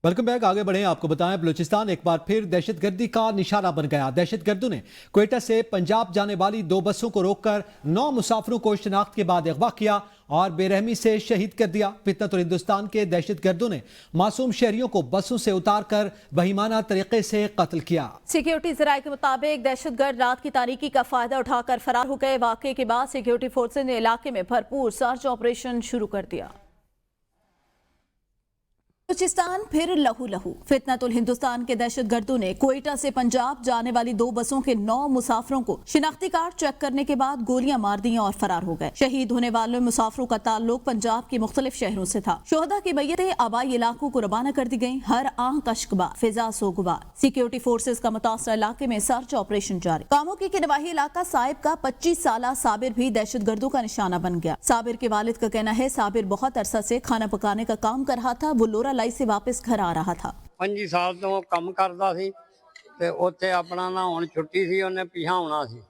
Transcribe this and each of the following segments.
Welcome back. आगे बढ़े, आपको बताएं बलूचिस्तान एक बार फिर दहशतगर्दी का निशाना बन गया। दहशतगर्दों ने क्वेटा से पंजाब जाने वाली 2 बसों को रोककर 9 मुसाफिरों को शिनाख्त के बाद अगवा किया और बेरहमी से शहीद कर दिया। फितनतुल हिंदुस्तान के दहशतगर्दों ने मासूम शहरियों को बसों से उतारकर बहिमाना तरीके से कत्ल किया। सिक्योरिटी जराये के मुताबिक दहशतगर्द रात की तारीकी का फायदा उठाकर फरार हो गए। वाकये के बाद सिक्योरिटी फोर्सेज ने इलाके में भरपूर सर्च ऑपरेशन शुरू कर दिया। बलूचिस्तान फिर लहू लहू। फितनतुल हिंदुस्तान के दहशतगर्दों ने क्वेटा से पंजाब जाने वाली 2 बसों के 9 मुसाफिरों को शिनाख्ती कार्ड चेक करने के बाद गोलियां मार दी और फरार हो गए। शहीद होने वाले मुसाफिरों का ताल्लुक पंजाब के मुख्तलिफ शहरों से था। शोहदा की मैयतें आबाई इलाकों को रवाना कर दी गयी। हर आंख कशकबा फिजा सोगुबार। सिक्योरिटी फोर्सेज का मुतासरा इलाके में सर्च ऑपरेशन जारी। कामोकी के नवाही इलाका साहिब का 25 साला साबिर भी दहशतगर्दों का निशाना बन गया। साबिर के वालिद का कहना है साबिर बहुत अरसा से खाना पकाने का काम कर रहा था। वो लोरा लाई से वापस घर आ रहा था। 25 ਸਾਲ ਤੋਂ ਕੰਮ ਕਰਦਾ ਸੀ ਤੇ ਉੱਥੇ ਆਪਣਾ ਨਾ ਹੁਣ ਛੁੱਟੀ ਸੀ, ਉਹਨੇ ਪਿਛਾ ਆਉਣਾ ਸੀ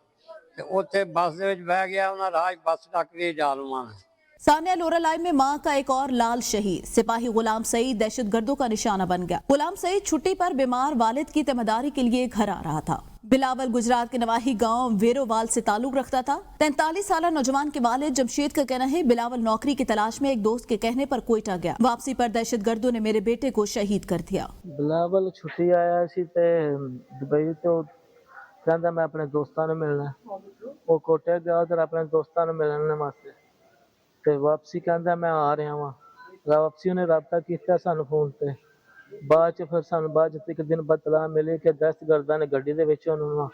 ਤੇ ਉੱਥੇ ਬੱਸ ਦੇ ਵਿੱਚ ਬਹਿ ਗਿਆ। ਉਹਨਾਂ ਰਾਜ ਬੱਸ ਟੱਕ ਕੇ ਜਾਲਮਾਂ ਨੇ। सानिया लोरालाई में मां का एक और लाल शहीद। सिपाही गुलाम सईद दहशतगर्दों का निशाना बन गया। गुलाम सईद छुट्टी पर बीमार वालिद की तिमादारी के लिए घर आ रहा था। बिलावल गुजरात के नवाही गांव वेरोवाल से ताल्लुक रखता था। 43 साल नौजवान के वालिद जमशेद का कहना है बिलावल नौकरी की तलाश में एक दोस्त के कहने पर कोयटा गया। वापसी पर दहशतगर्दों ने मेरे बेटे को शहीद कर दिया। बिलावल छुट्टी आया सी ते दुबई तो कहंदा मैं अपने दोस्तां नूं मिलना। वो कोटे गया उधर अपने दोस्तां नूं मिलने वास्ते ते वापसी कहंदा मैं आ रहा वां। वापसी उन्हें राबता किया सानू फोन ते। बाद च फिर सानू बाद च एक दिन बतला मिले कि दहशतगर्दां ने गड्डी दे विच उन्होंने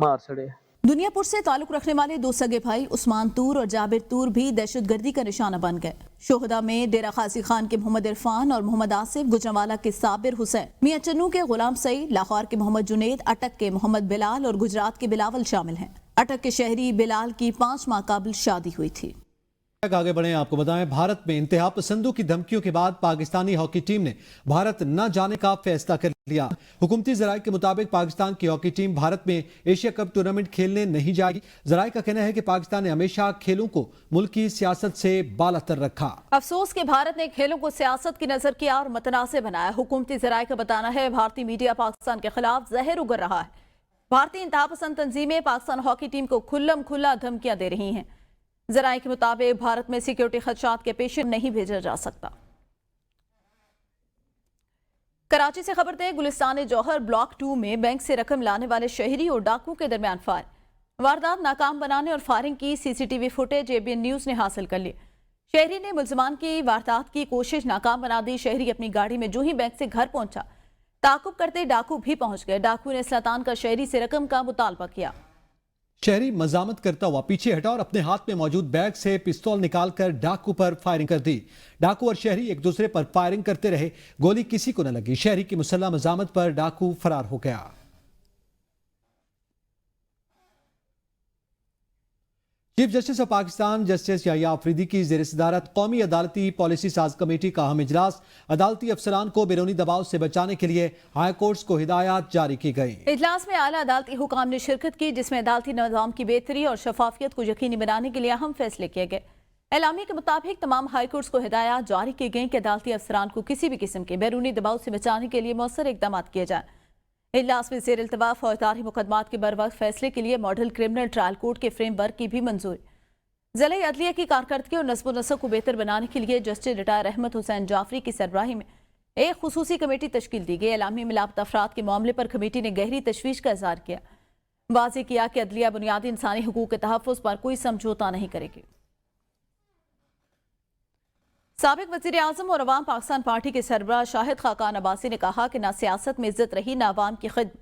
मार छड़े। दुनियापुर से ताल्लुक रखने वाले 2 सगे भाई उस्मान तूर और जाबिर तूर भी दहशतगर्दी का निशाना बन गए। शोहदा में डेरा खासी खान के मोहम्मद इरफान और मोहम्मद आसिफ, गुजरांवाला के साबिर हुसैन, मियां चन्नू के गुलाम सईद, लाहौर के मोहम्मद जुनेद, अटक के मोहम्मद बिलाल और गुजरात के बिलावल शामिल हैं। अटक के शहरी बिलाल की 5 माह कबल शादी हुई थी। आगे बढ़े, आपको बताएं भारत में इंतहा पसंदों की धमकियों के बाद पाकिस्तानी हॉकी टीम ने भारत न जाने का फैसला कर लिया। हुकूमती जराये के मुताबिक पाकिस्तान की हॉकी टीम भारत में एशिया कप टूर्नामेंट खेलने नहीं जाएगी। जराये का कहना है कि पाकिस्तान ने हमेशा खेलों को मुल्क की सियासत से बालातर रखा। अफसोस कि भारत ने खेलों को सियासत की नजर किया और मतनासे बनाया। हुकूमती जराये का बताना है भारतीय मीडिया पाकिस्तान के खिलाफ जहर उगर रहा है। भारतीय इंतहा पसंद तंजीमें पाकिस्तान हॉकी टीम को खुल्लम खुल्ला धमकियां दे रही हैं। जराये के मुताबिक भारत में सिक्योरिटी खदशात के पेश नहीं भेजा जा सकता। कराची से खबर दें, गुलिस्तान जौहर ब्लॉक 2 में बैंक से रकम लाने वाले शहरी और डाकुओं के दरमियान फायर। वारदात नाकाम बनाने और फायरिंग की सीसीटीवी फुटेज एबीएन न्यूज ने हासिल कर ली। शहरी ने मुलजमान की वारदात की कोशिश नाकाम बना दी। शहरी अपनी गाड़ी में जो ही बैंक से घर पहुंचा, ताकुब करते डाकू भी पहुंच गए। डाकू ने सल्तान का शहरी से रकम का मुतालबा किया। शहरी मजामत करता हुआ पीछे हटा और अपने हाथ में मौजूद बैग से पिस्तौल निकालकर डाकू पर फायरिंग कर दी। डाकू और शहरी एक दूसरे पर फायरिंग करते रहे। गोली किसी को न लगी। शहरी की मुसल्लह मजामत पर डाकू फरार हो गया। Chief justice of Pakistan justice Yahya Afridi की ज़ेर सदारत कौमी अदालती पॉलिसी साज कमेटी का अहम इजलास। अदालती अफसरान को बैरूनी दबाव से बचाने के लिए हाई कोर्ट्स को हिदायत जारी की गई। इजलास में आला अदालती हुकाम ने शिरकत की, जिसमें अदालती निज़ाम की बेहतरी और शफाफियत को यकीनी बनाने के लिए अहम फैसले किए गए। एलामी के मुताबिक तमाम हाई कोर्ट्स को हिदायत जारी की गई कि अदालती अफसरान को किसी भी किस्म के बैरूनी दबाव से बचाने के लिए मौसर इकदाम किए जाए। इजलास में ज़ेर इल्तवा फौजदारी मुकदमात के बर वक्त फैसले के लिए मॉडल क्रिमिनल ट्रायल कोड के फ्रेमवर्क की भी मंजूरी। ज़िले अदलिया की कारकर्दगी और नस्ब नसब को बेहतर बनाने के लिए जस्टिस रिटायर रहमत हुसैन जाफरी की सरबराही में एक खुसूसी कमेटी तश्कील दी गई। एलामी में लापता अफराद के मामले पर कमेटी ने गहरी तशवीश का इजहार किया। वाज़ेह किया कि अदलिया बुनियादी इंसानी हुकूक के तहफ़्फ़ुज़ पर कोई समझौता नहीं करेगी। साबिक वज़ीर आज़म और अवाम पाकिस्तान पार्टी के सरबराह शाहिद खाकान अब्बासी ने कहा कि ना सियासत में इज्जत रही, ना अवाम की खिदमत।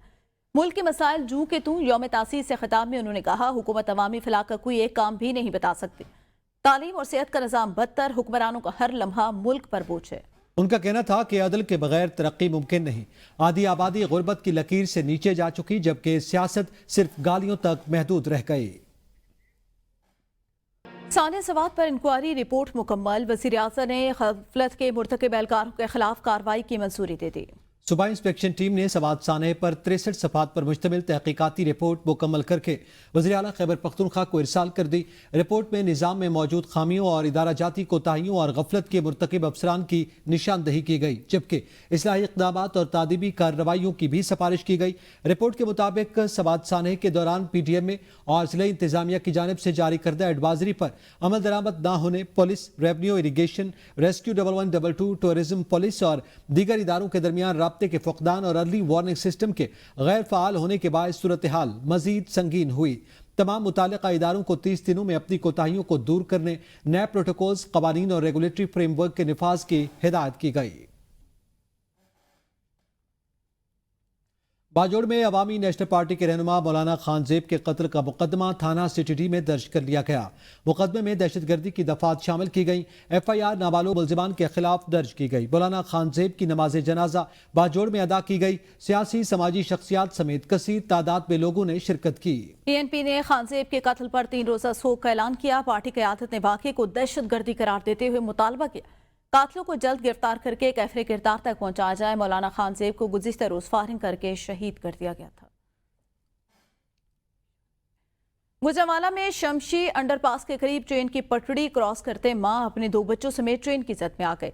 मुल्क के मसाइल जूं के तू यौम तासीस से खिताब में उन्होंने कहा हुकूमत अवामी फलाह का कोई एक काम भी नहीं बता सकती। तालीम और सेहत का निज़ाम बदतर, हुक्मरानों का हर लम्हा मुल्क पर बोझ है। उनका कहना था कि अदल के बगैर तरक्की मुमकिन नहीं। आधी आबादी गुर्बत की लकीर से नीचे जा चुकी, जबकि सियासत सिर्फ गालियों तक महदूद रह गई। सानिया सवात पर इंक्वायरी रिपोर्ट मुकम्मल। वज़ीर आज़म ने गफलत के मुर्तकिब एहलकारों के खिलाफ कार्रवाई की मंजूरी दे दी। सूबाई इंस्पेक्शन टीम ने सवाद सानह पर 63 सफात पर मुश्तमिल तहकीकाती रिपोर्ट मुकम्मल करके वज़ीर आला खैबर पख्तूनख्वा को इरसाल कर दी। रिपोर्ट में निज़ाम में मौजूद खामियों और इदारा जाती कोताहियों और गफलत के मुर्तकिब अफसरान की निशानदही की गई, जबकि इस्लाही इक़दामात और तादीबी कार्रवाइयों की भी सिफारिश की गई। रिपोर्ट के मुताबिक सवाद सानह के दौरान PDMA और ज़िला इंतजामिया की जानिब से जारी करदा एडवाइजरी पर अमल दरामद न होने police, revenue, irrigation, rescue 1112, tourism police और दीगर इदारों के दरमियान राब्ते के फुकदान और अर्ली वार्निंग सिस्टम के गैर फाल होने के बाद सूरत हाल मजीद संगीन हुई। तमाम मुतालिका इदारों को 30 दिनों में अपनी कोताहियों को दूर करने नए प्रोटोकॉल्स, कवानीन और रेगुलेटरी फ्रेमवर्क के निफाज की हिदायत की गई। बाजोड़ में अवामी नेशनल पार्टी के रहनुमा मौलाना खान जेब के कत्ल का मुकदमा थाना सिटी में दर्ज कर लिया गया। मुकदमे में दहशतगर्दी की दफात शामिल की गई। FIR नाबालिग मुलजिमान के खिलाफ दर्ज की गई। मौलाना खान जेब की नमाज जनाजा बाजोड़ में अदा की गई। सियासी समाजी शख्सियात समेत कसीर तादाद में लोगों ने शिरकत की। PNP ने खान जेब के कत्ल पर 3 रोजा सोग का ऐलान किया। पार्टी क़यादत ने वाक़े को दहशतगर्दी करार देते हुए मुतालबा किया कातलों को जल्द गिरफ्तार करके कैफरे किरदार तक पहुंचाया जाए। मौलाना खान जेब को गुज़िश्ता रोज फायरिंग करके शहीद कर दिया गया था। गुजरांवाला में शमशी अंडरपास के करीब ट्रेन की पटड़ी क्रॉस करते मां अपने 2 बच्चों समेत ट्रेन की जद में आ गए।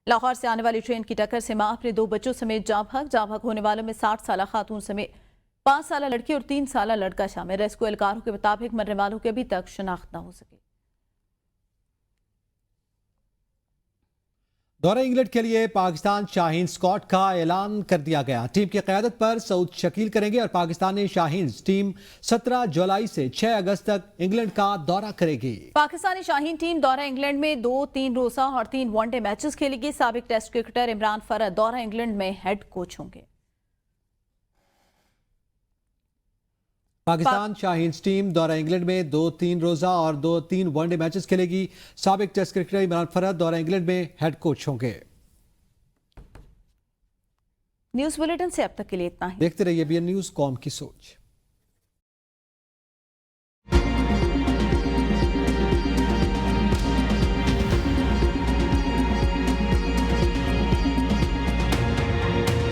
लाहौर से आने वाली ट्रेन की टक्कर से मां अपने 2 बच्चों समेत जाँ भाग होने वालों में 60 साल खातून समेत 5 साल लड़की और 3 साल लड़का शामिल। रेस्क्यू एहलकारों के मुताबिक मरने वालों की अभी तक शनाख्त न हो सकी। दौरे इंग्लैंड के लिए पाकिस्तान शाहीन स्क्वाड का ऐलान कर दिया गया। टीम की क़यादत पर सऊद शकील करेंगे और पाकिस्तानी शाहीन टीम 17 जुलाई से 6 अगस्त तक इंग्लैंड का दौरा करेगी। पाकिस्तानी शाहीन टीम दौरा इंग्लैंड में 2 3 रोजा और 3 वनडे मैचेस खेलेगी। साबिक टेस्ट क्रिकेटर इमरान फरद दौरा इंग्लैंड में हेड कोच होंगे। पाकिस्तान शाहीन टीम दौरा इंग्लैंड में 2 3 रोजा और 2 3 वनडे मैचेस खेलेगी। साबिक टेस्ट क्रिकेटर इमरान फरद दौरा इंग्लैंड में हेड कोच होंगे। न्यूज़ बुलेटिन से अब तक के लिए इतना ही। देखते रहिए BN न्यूज़, कौम की सोच।